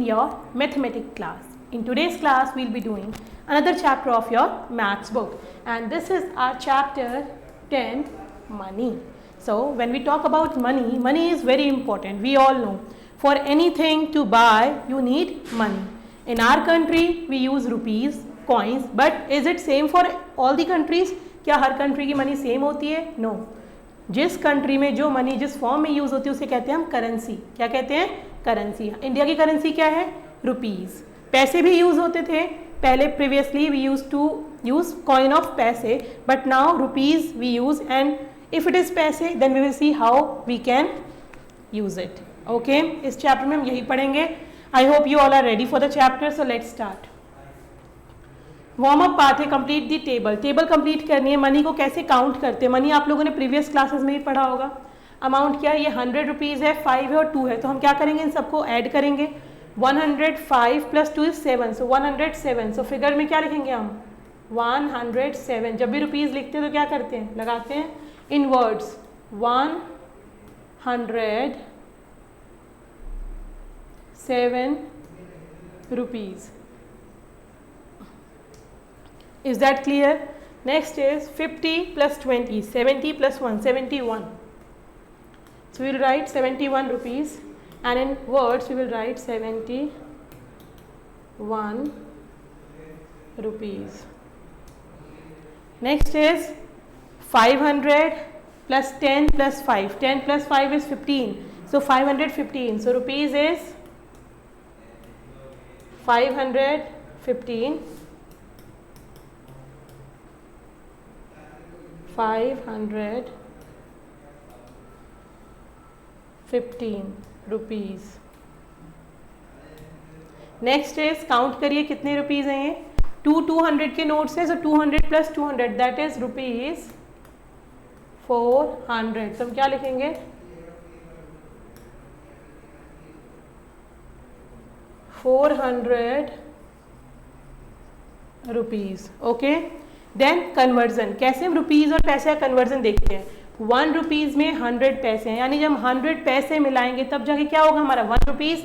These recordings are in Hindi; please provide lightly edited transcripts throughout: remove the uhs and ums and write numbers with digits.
your mathematics class. In today's class, we'll be doing another chapter of your maths book, and this is our chapter 10, money. So when we talk about money, money is very important. We all know for anything to buy, you need money. In our country, we use rupees, coins, but is it same for all the countries? क्या हर कंट्री की मनी सेम होती है? नो. जिस कंट्री में जो मनी जिस फॉर्म में यूज़ होती है उसे कहते हैं हम करेंसी. क्या कहते हैं? करेंसी. इंडिया की करेंसी क्या है? रुपीज़. पैसे भी यूज़ होते थे पहले. Previously we used to use coin of पैसे, but now rupees we use, and if it is पैसे then we will see how we can use it. Okay, इस चैप्टर में हम यही पढ़ेंगे. I hope you all are ready for the chapter, so let's start. Warm up part है complete the table. Table complete करनी है. मनी को कैसे काउंट करते हैं? मनी आप लोगों ने प्रीवियस क्लासेस में ही पढ़ा होगा. अमाउंट क्या है? ये 100 रुपीज़ है, 5 है और 2 है. तो हम क्या करेंगे? इन सबको ऐड करेंगे. 105 plus 2 is 7, so 107. So figure में क्या लिखेंगे हम? 107. जब भी रुपीज़ लिखते हैं तो क्या करते हैं? लगाते हैं in words 107 rupees. Is that clear? Next is 50 plus 20, 70 plus 1, 71. So we will write 71 rupees, and in words we will write 71 rupees. Next is 500 plus 10 plus 5. 10 plus 5 is 15. So 515. So rupees is 515. 515 rupees. Next is count करिए कितने रुपीज़ हैं ये. 200 के नोट्स है, सो 200 प्लस 200 दैट इज रुपीज़ 400. तो हम क्या लिखेंगे? 400 रुपीज़. Okay, then conversion. कैसे हम रुपीज़ और पैसे का कन्वर्जन देखते हैं? 1 रुपीज़ में 100 पैसे हैं, यानी जब 100 पैसे मिलाएंगे तब जाके क्या होगा हमारा 1 रुपीज़.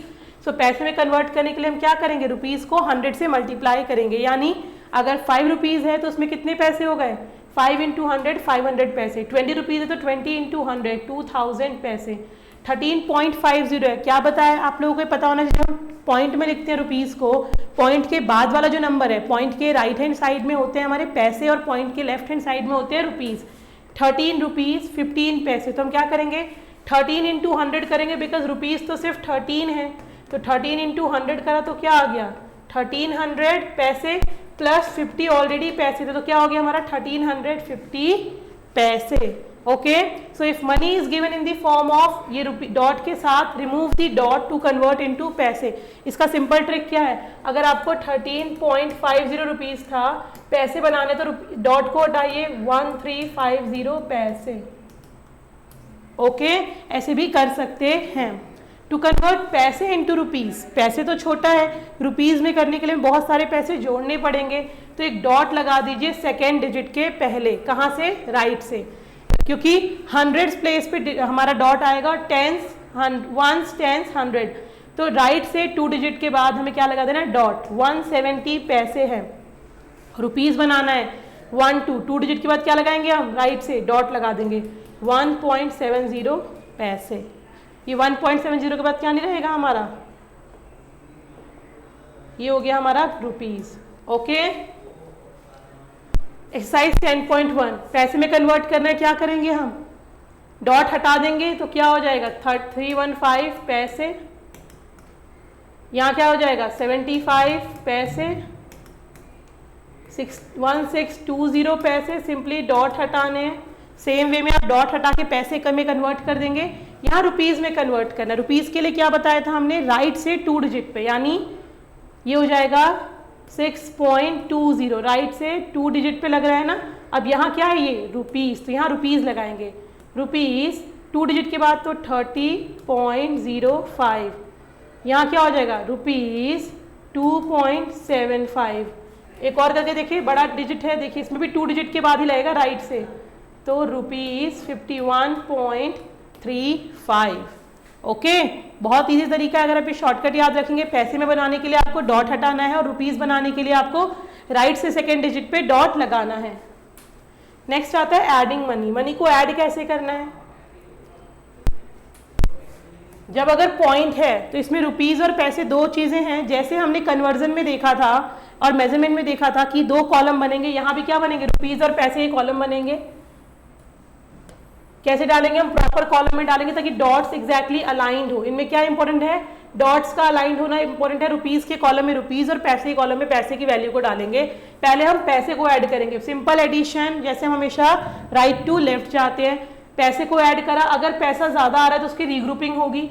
सो पैसे में कन्वर्ट करने के लिए हम क्या करेंगे? रुपीज़ को 100 से मल्टीप्लाई करेंगे. यानी अगर 5 रुपीज़ है तो उसमें कितने पैसे हो गए? 5 इंटू 100 500 पैसे. 20 रुपीज़ है तो 20 इंटू 100 2000 पैसे. 13.50 है. क्या बताया आप लोगों को? पता होना चाहिए. हम पॉइंट में लिखते हैं रुपीज़ को. पॉइंट के बाद वाला जो नंबर है, पॉइंट के राइट हैंड साइड में होते हैं हमारे पैसे और पॉइंट के लेफ्ट हैंड साइड में होते हैं रुपीज़. 13 रुपीज़ 15 पैसे. तो हम क्या करेंगे? 13 इंटू 100 करेंगे, बिकॉज रुपीज़ तो सिर्फ 13 है. तो 13 इंटू 100 करा तो क्या आ गया? 1300 पैसे प्लस 50 ऑलरेडी पैसे थे, तो क्या हो गया हमारा? 1350 पैसे. Okay, so if money is given in the form of ये डॉट के साथ remove the dot to convert into पैसे. इसका सिंपल ट्रिक क्या है? अगर आपको 13.50 रुपीज़ था पैसे बनाने, तो डॉट को हटाइए 1350 पैसे. ओके, ऐसे भी कर सकते हैं. टू कन्वर्ट पैसे इनटू रुपीज़. पैसे तो छोटा है, रुपीज़ में करने के लिए बहुत सारे पैसे जोड़ने पड़ेंगे. तो एक डॉट लगा दीजिए सेकेंड डिजिट के पहले. कहाँ से? राइट से, क्योंकि 100 प्लेस पे हमारा डॉट आएगा. Tens, ones, tens, 100. तो राइट से 2 डिजिट के बाद हमें क्या लगा देना? डॉट. 170 पैसे है. रुपीज़ बनाना है 2 डिजिट के बाद क्या लगाएंगे हम? राइट से डॉट लगा देंगे. 1.70 पैसे. ये 1.70 के बाद क्या नहीं रहेगा हमारा? ये हो गया हमारा रुपीज़. Okay, exercise 10.1. पैसे में कन्वर्ट करना है. क्या करेंगे हम? डॉट हटा देंगे तो क्या हो जाएगा? 315 पैसे. यहाँ क्या हो जाएगा? 75 पैसे. 1620 पैसे. सिंपली डॉट हटाने हैं. सेम वे में आप डॉट हटा के पैसे में कन्वर्ट कर देंगे. यहाँ रुपीज़ में कन्वर्ट करना. रुपीज़ के लिए क्या बताया था हमने? राइट से 2 डिजिट पे, यानी ये हो जाएगा 6.20. राइट से 2 डिजिट पे लग रहा है ना. अब यहाँ क्या है? ये रुपीज़, तो यहाँ रुपीज़ लगाएंगे. रुपीज़ 2 डिजिट के बाद तो 30.05. यहाँ क्या हो जाएगा? रुपीज़ 2.75. एक और करके देखिए, बड़ा डिजिट है, देखिए इसमें भी 2 डिजिट के बाद ही लगेगा राइट से. तो रुपीज़ 51.35. ओके, बहुत ईजी तरीका है, अगर आप ये शॉर्टकट याद रखेंगे, पैसे में बनाने के लिए आपको डॉट हटाना है और रुपीस बनाने के लिए आपको राइट से सेकेंड डिजिट पे डॉट लगाना है। नेक्स्ट आता है एडिंग मनी। मनी को ऐड कैसे करना है? जब अगर पॉइंट है तो इसमें रुपीस और पैसे दो चीजें हैं, जैसे हमने कन्वर्जन में देखा था और मेजरमेंट में देखा था कि दो कॉलम बनेंगे, यहां भी क्या बनेंगे, रुपीस और पैसे के कॉलम बनेंगे। कैसे डालेंगे हम? प्रॉपर कॉलम में डालेंगे ताकि डॉट्स एग्जैक्टली अलाइंड हो। इनमें क्या इंपॉर्टेंट है? डॉट्स का अलाइंड होना इंपॉर्टेंट है। रुपीस के कॉलम में रुपीस और पैसे के कॉलम में पैसे की वैल्यू को डालेंगे। पहले हम पैसे को ऐड करेंगे, सिंपल एडिशन, जैसे हम हमेशा राइट टू लेफ्ट जाते हैं। पैसे को ऐड करा, अगर पैसा ज्यादा आ रहा है तो उसकी रीग्रुपिंग होगी।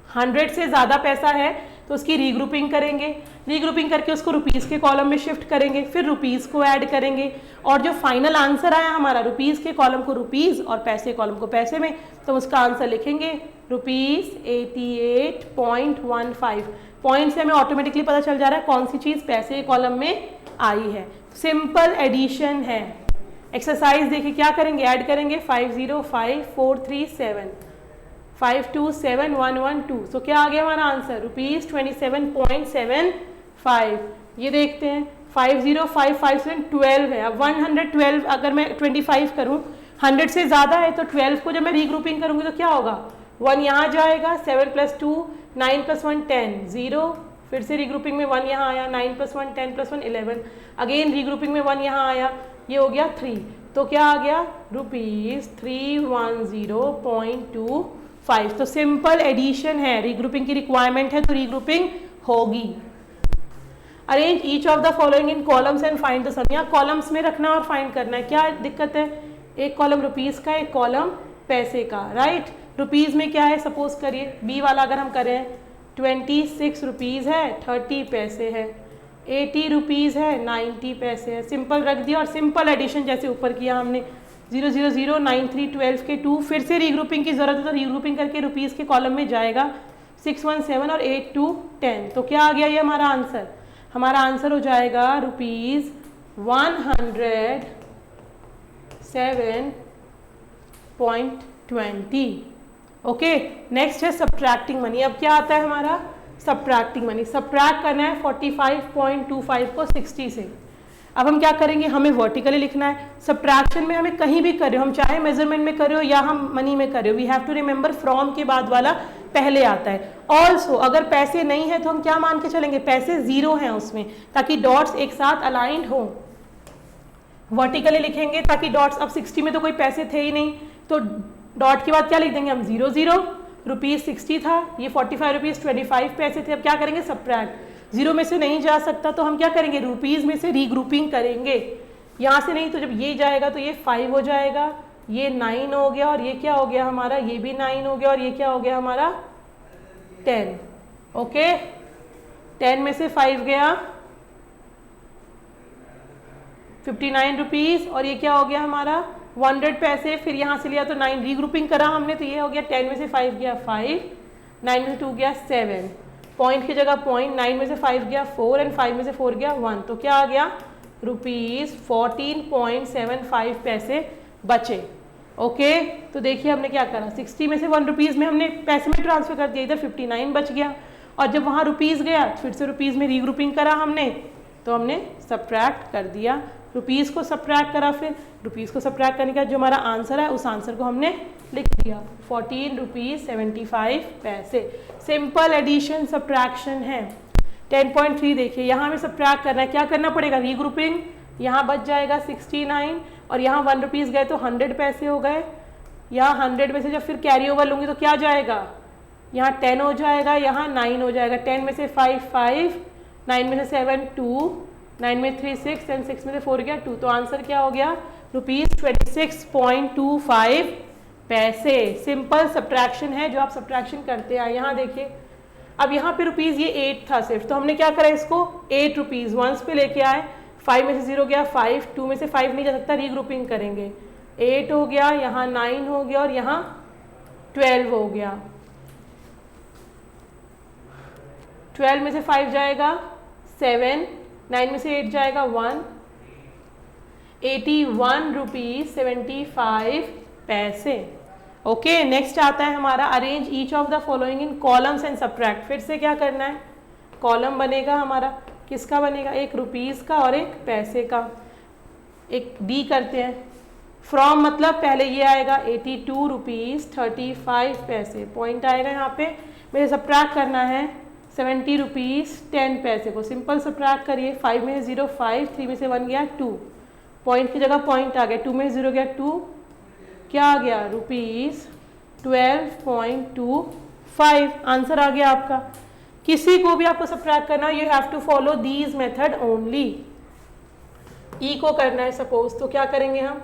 100 से ज्यादा पैसा है तो उसकी रीग्रुपिंग करेंगे, रीग्रुपिंग करके उसको रुपीस के कॉलम में शिफ्ट करेंगे, फिर रुपीस को ऐड करेंगे और जो फाइनल आंसर आया हमारा रुपीस के कॉलम को रुपीस और पैसे कॉलम को पैसे में, तो उसका आंसर लिखेंगे रुपीस 88.15। पॉइंट से हमें ऑटोमेटिकली पता चल जा रहा है कौन सी चीज पैसे के कॉलम में आई है। सिंपल एडिशन है। एक्सरसाइज देखिए क्या करेंगे, ऐड करेंगे 505437 527112। सो क्या आ गया हमारा आंसर? रुपीस 27.75। ये देखते हैं 50557 12 है। अब 112 अगर मैं 25 करूं, 100 से ज्यादा है तो 12 को जब मैं रीग्रुपिंग करूंगी तो क्या होगा, 1 यहाँ जाएगा, 7 + 2 9 + 1 10 0, फिर से रीग्रुपिंग में 1 यहाँ आया, 9 + 1 10 + 1 11, अगेन रीग्रुपिंग में 1 यहाँ आया, ये हो गया 3। तो क्या आ गया? रुपीस 310.25। तो सिंपल एडिशन है, रीग्रुपिंग की रिक्वायरमेंट है तो रीग्रुपिंग होगी। Arrange each of the following in columns and find the sum. यहाँ कॉलम्स में रखना और फाइंड करना है। क्या दिक्कत है? एक कॉलम रुपीस का, एक कॉलम पैसे का, राइट। रुपीस में क्या है, सपोज करिए बी वाला अगर हम करें 26 रुपीज़ है, 30 पैसे है, 80 रुपीज़ है, 90 पैसे है। सिंपल रख दिया और सिंपल एडिशन जैसे ऊपर किया हमने 0009312 के 2, फिर से रीग्रुपिंग की जरूरत है तो रीग्रुपिंग करके रुपीस के कॉलम में जाएगा 617 और 8210। तो क्या आ गया ये हमारा आंसर? हमारा आंसर हो जाएगा रुपीस 107.20। ओके, नेक्स्ट है सब्ट्रैक्टिंग मनी। अब क्या आता है हमारा? Subtracting money. सब्ट्रैक्ट करना है 45.25 को 60 से। अब हम क्या करेंगे, हमें वर्टिकली लिखना है। सब्ट्रैक्शन में हमें कहीं भी कर रहे हो, हम चाहे मेजरमेंट में कर रहे हो या हम मनी में कर रहे हो, we have to remember from के बाद वाला पहले आता है। ऑल्सो अगर पैसे नहीं है तो हम क्या मान के चलेंगे, पैसे 0 हैं उसमें, ताकि डॉट्स एक साथ अलाइंड हो। वर्टिकली लिखेंगे ताकि डॉट्स, अब 60 में तो कोई पैसे थे ही नहीं तो डॉट के बाद क्या लिख देंगे हम, 0 0। रुपीस 60 था, ये 45 रुपीज़ 25 पैसे थे। अब क्या करेंगे, सब्ट्रैक्ट। 0 में से नहीं जा सकता तो हम क्या करेंगे, रुपीज़ में से रीग्रुपिंग करेंगे। यहाँ से नहीं तो जब ये जाएगा तो ये 5 हो जाएगा, ये 9 हो गया और ये क्या हो गया हमारा, ये भी 9 हो गया और ये क्या हो गया हमारा 10। ओके, 10 में से 5 गया 59 रुपीज़ और ये क्या हो गया हमारा 100 पैसे। फिर यहाँ से लिया तो 9 रीग्रुपिंग करा हमने तो ये हो गया 10 में से 5 गया 5, 9 में से 2 गया 7, पॉइंट की जगह पॉइंट, 9 में से 5 गया 4 एंड 5 में से 4 गया 1। तो क्या आ गया, रुपीज़ 14.75 पैसे बचे। ओके, तो देखिए हमने क्या करा, 60 में से 1 रुपीज़ में हमने पैसे में ट्रांसफर कर दिया, इधर 59 बच गया और जब वहाँ रुपीज़ गया फिर से रुपीज़ में रीग्रुपिंग करा हमने तो हमने सब्ट्रैक्ट कर दिया, रुपीज़ को सब्ट्रैक्ट करा, फिर रुपीज़ को सब्ट्रैक्ट करने का जो हमारा आंसर है उस आंसर को हमने लिख दिया 14 रुपीज़ 75 पैसे। सिंपल एडिशन सब्ट्रैक्शन है। 10.3 देखिए, यहाँ हमें सब्ट्रैक्ट करना है, क्या करना पड़ेगा, रीग्रुपिंग। यहाँ बच जाएगा 69 और यहाँ 1 रुपीज़ गए तो 100 पैसे हो गए। यहाँ 100 में से जब फिर कैरी ओवर लूँगी तो क्या जाएगा, यहाँ 10 हो जाएगा, यहाँ 9 हो जाएगा। 10 में से 5 5, 9 में से 7 2, 9 में 3 6 एंड 6 में से 4 गया 2। तो आंसर क्या हो गया, रुपीज़ 26.25 पैसे। सिंपल सब्ट्रैक्शन है जो आप सब्ट्रैक्शन करते हैं। यहाँ देखिए, अब यहाँ पे रुपीज़ ये 8 था सिर्फ, तो हमने क्या करा, इसको 8 रुपीज़ वंस पे लेके आए। 5 में से 0 गया 5, 2 में से 5 नहीं जा सकता, रीग्रुपिंग करेंगे। 8 हो गया, यहाँ 9 हो गया और यहाँ 12 हो गया। 12 में से 5 जाएगा 7, 9 में से 8 जाएगा 1, 81 रुपीज़ 75 पैसे। ओके, नेक्स्ट आता है हमारा arrange each of the following in columns and subtract. फिर से क्या करना है, कॉलम बनेगा हमारा, किसका बनेगा, एक रुपीज़ का और एक पैसे का। एक डी करते हैं, फ्रॉम मतलब पहले ये आएगा 82 रुपीज़ 35 पैसे, पॉइंट आएगा यहाँ पे, मुझे सब्ट्रैक्ट करना है 70 रुपीज़ 10 पैसे को। सिंपल सब्ट्रैक्ट करिए, 5 में 0 5, 3 में से 1 गया 2, पॉइंट की जगह पॉइंट आ गया, 2 में 0 गया 2, क्या आ गया रुपीज़ 12.25, आंसर आ गया आपका। किसी को भी आपको सब्ट्रैक्ट करना, you have to follow these method only. E को करना है सपोज, तो क्या करेंगे हम,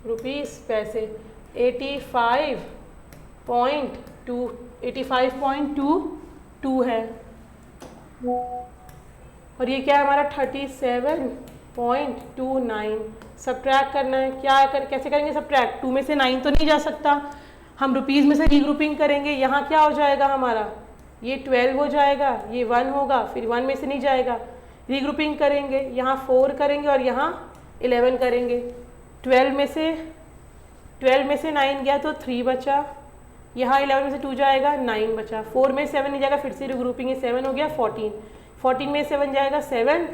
रुपीज़ पैसे 85.22 है, और ये क्या है हमारा 37.29। सब्ट्रैक्ट करना है, कैसे करेंगे सब्ट्रैक्ट, 2 में से 9 तो नहीं जा सकता, हम रुपीज़ में से रीग्रुपिंग करेंगे। यहाँ क्या हो जाएगा हमारा, ये 12 हो जाएगा, ये 1 होगा, फिर 1 में से नहीं जाएगा, रीग्रुपिंग करेंगे, यहाँ 4 करेंगे और यहाँ 11 करेंगे। 12 में से 9 गया तो 3 बचा, यहाँ 11 में से 2 जाएगा 9 बचा, 4 में 7 नहीं जाएगा, फिर से रीग्रुपिंग है, 7 हो गया 14, 14 में 7 जाएगा 7,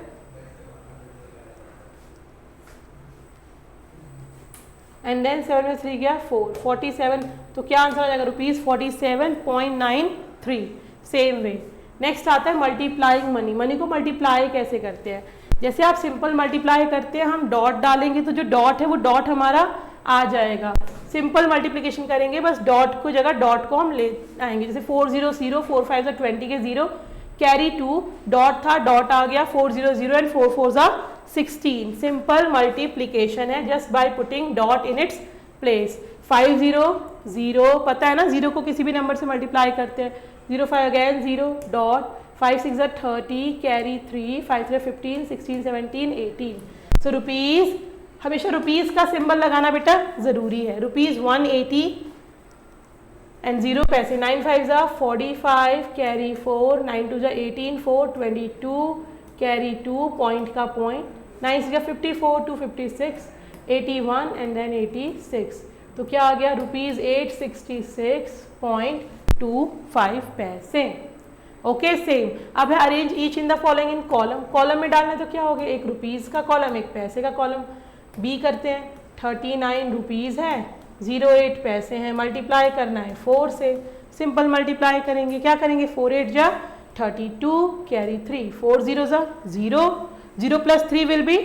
एंड देन 7 में 3 गया 4, 47, तो क्या आंसर आ जाएगा रुपीज़ 47.93। सेम वे नेक्स्ट आता है मल्टीप्लाइंग मनी। मनी को मल्टीप्लाई कैसे करते हैं, जैसे आप सिंपल मल्टीप्लाई करते हैं, हम डॉट डालेंगे तो जो डॉट है वो डॉट हमारा आ जाएगा। सिंपल मल्टीप्लिकेशन करेंगे, बस डॉट को जगह डॉट को हम ले आएंगे, जैसे 400 4 5 20 के 0 कैरी 2, डॉट था डॉट आ गया, 400 एंड 4 4 16। सिंपल मल्टीप्लिकेशन है just by putting dot in its place. 50 0, पता है ना, 0 को किसी भी नंबर से मल्टीप्लाई करते हैं, 0 5 again 0 dot, 5 6 30 carry 3, 5 3 15 16 17 18। So rupees, हमेशा रुपीज़ का सिंबल लगाना बेटा ज़रूरी है, रुपीज़ 180 एंड 0 पैसे, 9 5 45 कैरी 4, 9 2 18 4 22 कैरी 2, पॉइंट का पॉइंट, 9 6 54 2 56 81 एंड देन 86, तो क्या आ गया रुपीज़ 866.25 पैसे। Okay same. अब है arrange each in the following in column. Column में डालना तो क्या हो गया, एक रुपीज़ का कॉलम, एक पैसे का कॉलम। बी करते हैं, 39 रुपीज़ है, 08 पैसे हैं, मल्टीप्लाई करना है 4 से, सिंपल मल्टीप्लाई करेंगे, क्या करेंगे, 4 8 जा 32 कैरी 3, 4 0 जा 0, 0 प्लस 3 विल बी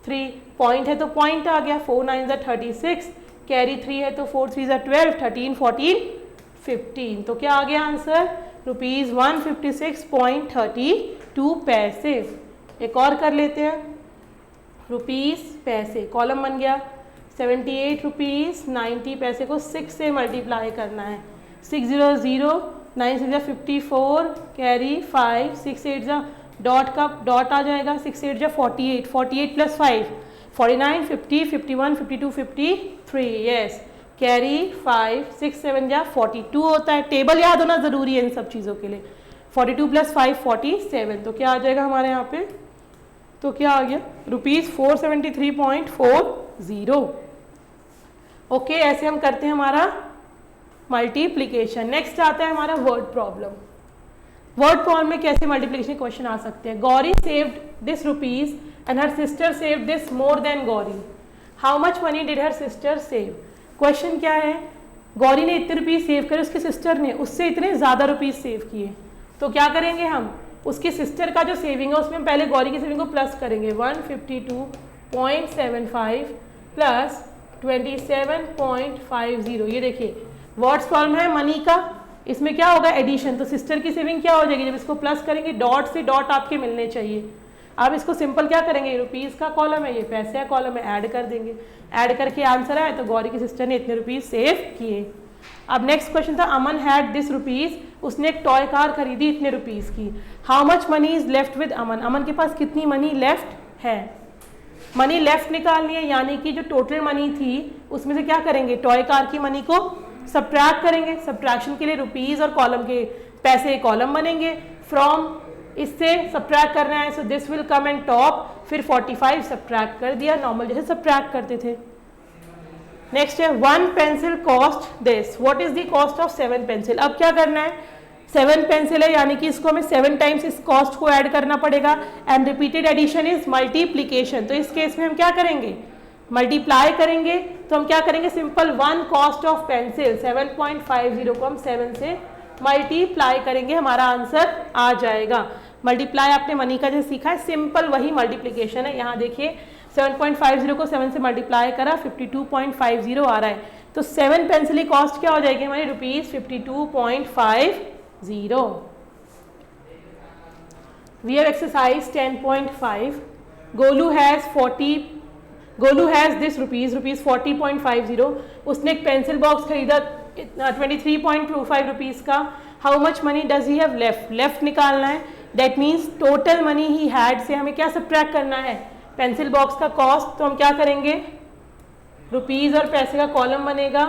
3, पॉइंट है तो पॉइंट आ गया, 4 9 जा 36 कैरी 3 है तो 4 3 जा 12, 13 14 15, तो क्या आ गया आंसर रुपीज़ 156.32 पैसे। एक और कर लेते हैं, रुपीज़ पैसे, कॉलम बन गया, 78 रुपीज़ 90 पैसे को 6 से मल्टीप्लाई करना है, 6 0 0 9 6 54 कैरी 5, 6 8 जा डॉट का डॉट आ जाएगा, 6 8 जा 48, 48 प्लस 5 49 50 51 52 53, यस, कैरी 5, 6 7 जा 42 होता है। टेबल याद होना ज़रूरी है इन सब चीज़ों के लिए। 42 प्लस 5 47, तो क्या आ जाएगा हमारे यहाँ पे, तो क्या आ गया रुपीज़ 473.40। ओके, ऐसे हम करते हैं हमारा मल्टीप्लिकेशन। नेक्स्ट आता है हमारा वर्ड प्रॉब्लम। वर्ड प्रॉब्लम में कैसे मल्टीप्लिकेशन क्वेश्चन आ सकते हैं। Gauri saved this rupees and her sister saved this more than Gauri. How much money did her sister save. Question क्या है, गौरी ने इतने रुपीज़ सेव करे, उसके सिस्टर ने उससे इतने ज़्यादा रुपीज़ सेव किए, तो क्या करेंगे हम, उसके सिस्टर का जो सेविंग है उसमें पहले गौरी की सेविंग को प्लस करेंगे, 152.75 प्लस 27.50। ये देखिए वर्ड्स प्रॉब्लम है मनी का, इसमें क्या होगा एडिशन, तो सिस्टर की सेविंग क्या हो जाएगी, जब इसको प्लस करेंगे डॉट से डॉट आपके मिलने चाहिए। अब इसको सिंपल क्या करेंगे, रुपीज़ का कॉलम है, ये पैसे का कॉलम है, ऐड कर देंगे, ऐड करके आंसर आए तो गौरी की सिस्टर ने इतने रुपीज़ सेव किए। अब नेक्स्ट क्वेश्चन था, अमन हैड दिस रुपीज़, उसने एक टॉय कार खरीदी इतने रुपीज़ की। How much money is left with Aman, Aman के पास कितनी मनी लेफ्ट है। मनी लेफ्ट निकालनी है, यानी कि जो टोटल मनी थी उसमें से क्या करेंगे, टॉय कार की मनी को सब्ट्रैक्ट करेंगे। सब्ट्रैक्शन के लिए रुपीज़ और कॉलम के पैसे कॉलम बनेंगे, फ्रॉम इससे सब्ट्रैक्ट करना है, so this will come and top, फिर 45 सब्ट्रैक्ट कर दिया, नॉर्मल जैसे सब्ट्रैक्ट करते थे। नेक्स्ट है 1 pencil cost this, what is the cost of 7 pencil. अब क्या करना है, 7 पेंसिल है यानी कि इसको हमें 7 टाइम्स इस कॉस्ट को ऐड करना पड़ेगा, and repeated addition is multiplication. तो इस केस में हम क्या करेंगे, मल्टीप्लाई करेंगे। तो हम क्या करेंगे, सिंपल 1 कॉस्ट ऑफ पेंसिल 7.50 को हम 7 से मल्टीप्लाई करेंगे, हमारा आंसर आ जाएगा। मल्टीप्लाई आपने मनी का जो सीखा है, सिंपल वही मल्टीप्लीकेशन है। यहाँ देखिए 7.50 को 7 से मल्टीप्लाई करा, 52.50 आ रहा है। तो 7 पेंसिल की कॉस्ट क्या हो जाएगी हमारी, ₹52.50। We have exercise 10.5। Golu has this rupees 40.50। उसने एक पेंसिल बॉक्स खरीदा 23.25 रुपीज का। How much money does he have left, left निकालना है। That means total money he had से हमें क्या सब्ट्रैक्ट करना है, पेंसिल बॉक्स का कॉस्ट। तो हम क्या करेंगे, रुपीज़ और पैसे का कॉलम बनेगा,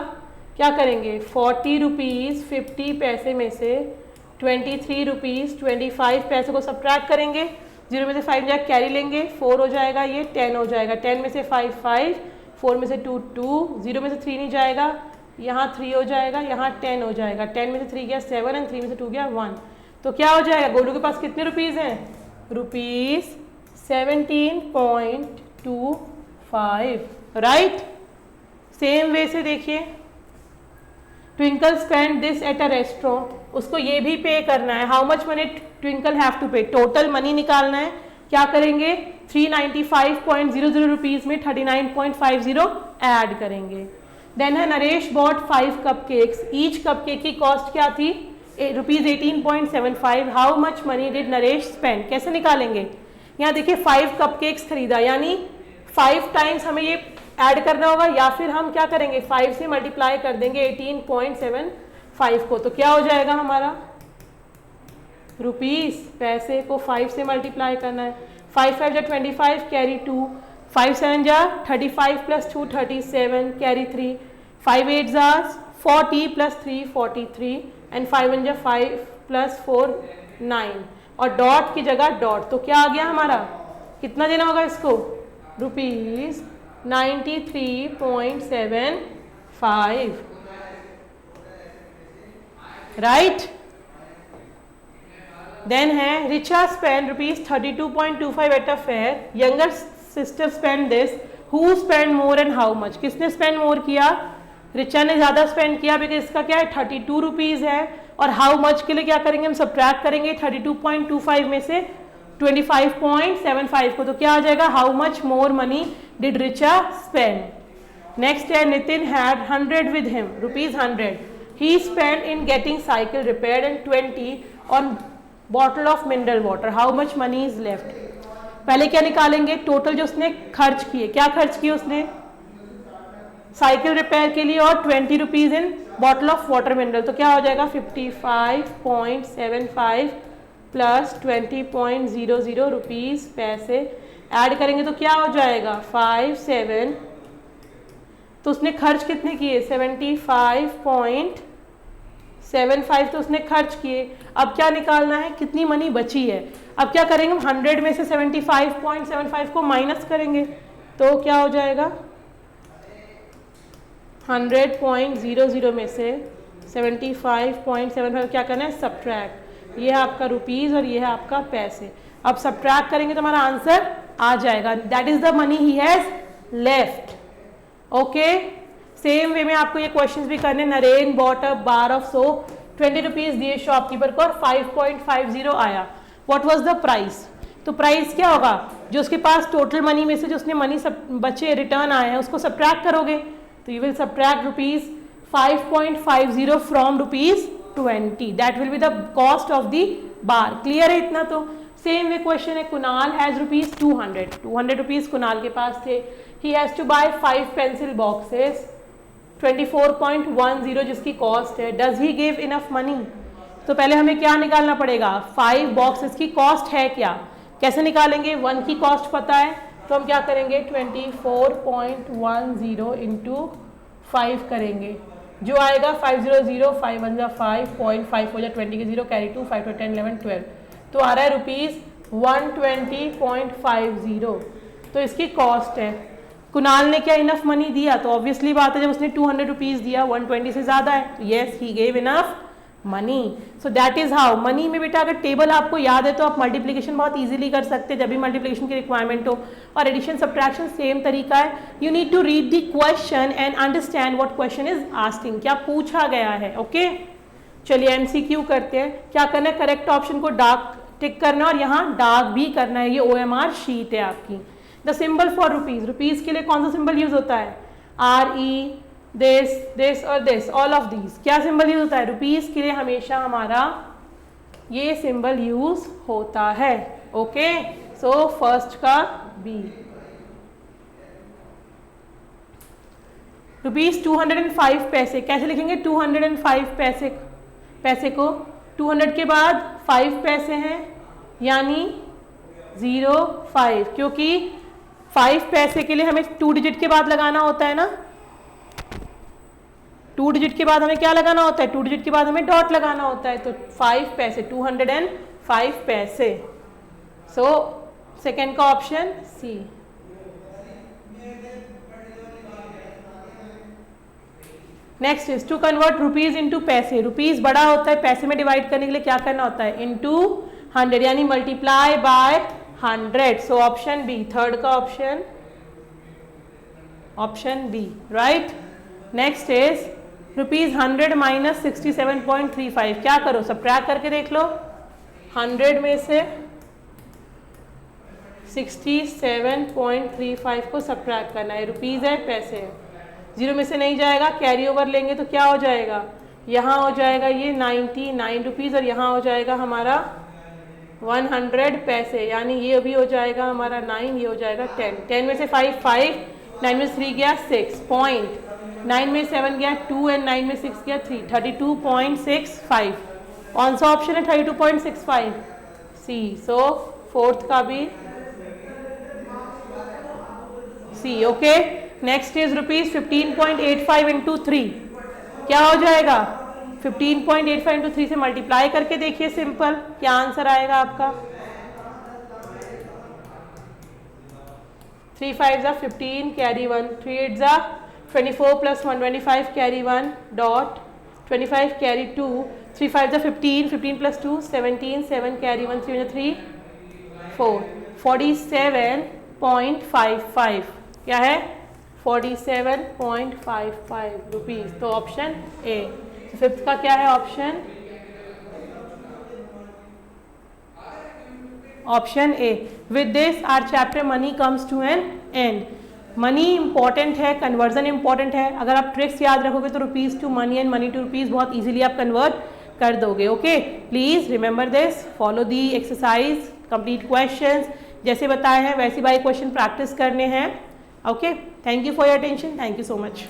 क्या करेंगे 40 रुपीज़ 50 पैसे में से 23 रुपीज़ 25 पैसे को सब्ट्रैक्ट करेंगे। 0 में से 5 जाकर कैरी लेंगे, 4 हो जाएगा, ये 10 हो जाएगा। 10 में से 5 5, 4 में से 2 2, 0 में से 3 नहीं जाएगा, यहाँ 3 हो जाएगा, यहाँ 10 हो जाएगा। 10 में से 3 गया 7 एंड 3 में से 2 गया 1। तो क्या हो जाएगा, गोलू के पास कितने रुपीज़ हैं, ₹17.25, राइट। सेम वे से देखिए, Twinkle spend this at a restaurant, उसको ये भी पे करना है। How much money Twinkle have to pay, total money निकालना है। क्या करेंगे, 395.00 रुपीज़ में 39.50 ऐड करेंगे। देन है Naresh bought 5 cupcakes, each cupcake की कॉस्ट क्या थी, ₹18.75। How much money did Naresh spend, कैसे निकालेंगे, यहाँ देखिए 5 कपकेक्स खरीदा, यानी 5 टाइम्स हमें ये ऐड करना होगा, या फिर हम क्या करेंगे 5 से मल्टीप्लाई कर देंगे 18.75 को। तो क्या हो जाएगा हमारा, रुपीज़, पैसे को 5 से मल्टीप्लाई करना है। 5 5 जा 25, कैरी 2, 5 7 जा 35 + 2 37, कैरी 3, 5 8 जा 40 + 3 43, एंड 5 1 जा 5 + 4 9, और डॉट की जगह डॉट। तो क्या आ गया हमारा, कितना देना होगा इसको, ₹93.75, राइट। देन है Richa spend ₹32.25 at a fair, younger sister spend this, who spend more and how much, किसने स्पेंड मोर किया, रिचा ने ज़्यादा स्पेंड किया, बिकॉज इसका क्या है 32 रुपीज़ है। और हाउ मच के लिए क्या करेंगे, हम सब्ट्रैक्ट करेंगे 32.25 में से 25.75 को। तो क्या आ जाएगा, how much more money did Richa spend. Next है Nitin had 100 with him, ₹100 he spend in getting cycle repaired and 20 on bottle of mineral water. How much money is left. पहले क्या निकालेंगे, टोटल जो उसने खर्च किए, क्या खर्च किए उसने साइकिल रिपेयर के लिए, और 20 rupees in bottle of water mineral. तो क्या हो जाएगा 55.75 + 20.00 रुपीज़ पैसे ऐड करेंगे तो क्या हो जाएगा 57। तो उसने खर्च कितने किए 75.75 तो उसने खर्च किए। अब क्या निकालना है, कितनी मनी बची है। अब क्या करेंगे हम 100 में से 75.75 को माइनस करेंगे, तो क्या हो जाएगा 100.00 में से 75.75 क्या करना है सब्ट्रैक्ट। ये है आपका रुपीज़ और ये है आपका पैसे। अब सब्ट्रैक्ट करेंगे तो हमारा आंसर आ जाएगा, that is the money he has left. Okay, same way में आपको ये क्वेश्चंस भी करने। Naren bought a bar of soap, 20 rupees दिए शॉपकीपर को और 5.50 आया। What was the price. तो प्राइस क्या होगा, जो उसके पास टोटल मनी में से जो उसने मनी सब बचे रिटर्न आए हैं उसको सब्ट्रैक्ट करोगे, तो you will subtract ₹5.50 from ₹20, that will be the cost of the bar. Clear है इतना। तो सेम वे क्वेश्चन है, कुणाल हैज़ ₹200 रुपीज़ कुणाल के पास थे। He has to buy 5 pencil boxes 24.10 जिसकी कॉस्ट है। Does he give enough money. तो पहले हमें क्या निकालना पड़ेगा, 5 बॉक्सेस की कॉस्ट है क्या, कैसे निकालेंगे, 1 की कॉस्ट पता है तो हम क्या करेंगे 24.10 इंटू 5 करेंगे, जो आएगा 500, 5 1 जा 5.5 हो जाए 20 के 0 कैरी 2 5 10 11 12, तो आ रहा है ₹120.50। तो इसकी कॉस्ट है। कुणाल ने क्या इनफ मनी दिया? तो ऑब्वियसली बात है जब उसने 200 रुपीज दिया 120 से ज्यादा है, तो yes he gave enough money. So that is how many में बेटा अगर टेबल आपको याद है तो आप मल्टीप्लिकेशन बहुत इजीली कर सकते हैं जब भी मल्टीप्लिकेशन की रिक्वायरमेंट हो, और एडिशन सब्ट्रैक्शन सेम तरीका है। You need to read the question and understand what question is asking, क्या पूछा गया है। ओके चलिए एमसीक्यू करते हैं। क्या करना है, करेक्ट ऑप्शन को डार्क टिक करना है और यहाँ डार्क भी करना है। ये OMR शीट है आपकी। The symbol for rupees, rupees के लिए कौन सा सिंबल यूज होता है? RE, दिस और दिस, ऑल ऑफ दीज। क्या सिंबल यूज होता है? रुपीज के लिए हमेशा हमारा ये सिंबल यूज होता है। ओके सो फर्स्ट का B। रुपीज 205 पैसे, कैसे लिखेंगे? 205 पैसे को 200 के बाद 5 पैसे हैं यानी 05, क्योंकि 5 पैसे के लिए हमें 2 डिजिट के बाद लगाना होता है ना। 2 डिजिट के बाद हमें क्या लगाना होता है? 2 डिजिट के बाद हमें डॉट लगाना होता है। तो 5 पैसे 205 पैसे। सो सेकेंड का option C। Next is to convert rupees into paise. Rupees बड़ा होता है, पैसे में डिवाइड करने के लिए क्या करना होता है? इनटू 100 यानी multiply by 100। So option B, third का option B, right. Next is rupees 100 minus 67.35। क्या करो, सब्ट्रैक्ट करके देख लो। 100 में से 67.35 को सब्ट्रैक्ट करना है। रुपीज है, पैसे है, 0 में से नहीं जाएगा, कैरी ओवर लेंगे तो क्या हो जाएगा? यहाँ हो जाएगा ये 99 रुपीज़ और यहाँ हो जाएगा हमारा 100 पैसे, यानी ये भी हो जाएगा हमारा 9, ये हो जाएगा 10। 10 में से 5, 9 में से 3 गया 6 पॉइंट, 9 में 7 गया 2 एंड 9 में 6 गया 3, 32.65। कौन सा ऑप्शन है 32.65? C। सो फोर्थ का भी C। Okay next is rupees 15.85 into 3। क्या हो जाएगा? 15.85 इंटू 3 से मल्टीप्लाई करके देखिए, सिंपल क्या आंसर आएगा आपका? 3 5 जा 15 कैरी 1, 3 8 जा 24 प्लस 125 कैरी 1 डॉट 25 कैरी 2, 3 5 जा 15, 15 प्लस 2 17, 7 कैरी 1, 3 3 4, 47.55। क्या है? 47.55 रुपीज। तो ऑप्शन A। फिफ्थ का क्या है option A। With this our chapter money comes to an end. Money important है, कन्वर्जन इंपॉर्टेंट है। अगर आप ट्रिक्स याद रखोगे तो rupees to money and money to rupees बहुत इजीली आप कन्वर्ट कर दोगे। Okay please remember this, follow the exercise, complete questions जैसे बताए हैं वैसे बाई क्वेश्चन प्रैक्टिस करने हैं। Okay thank you for your attention, thank you so much.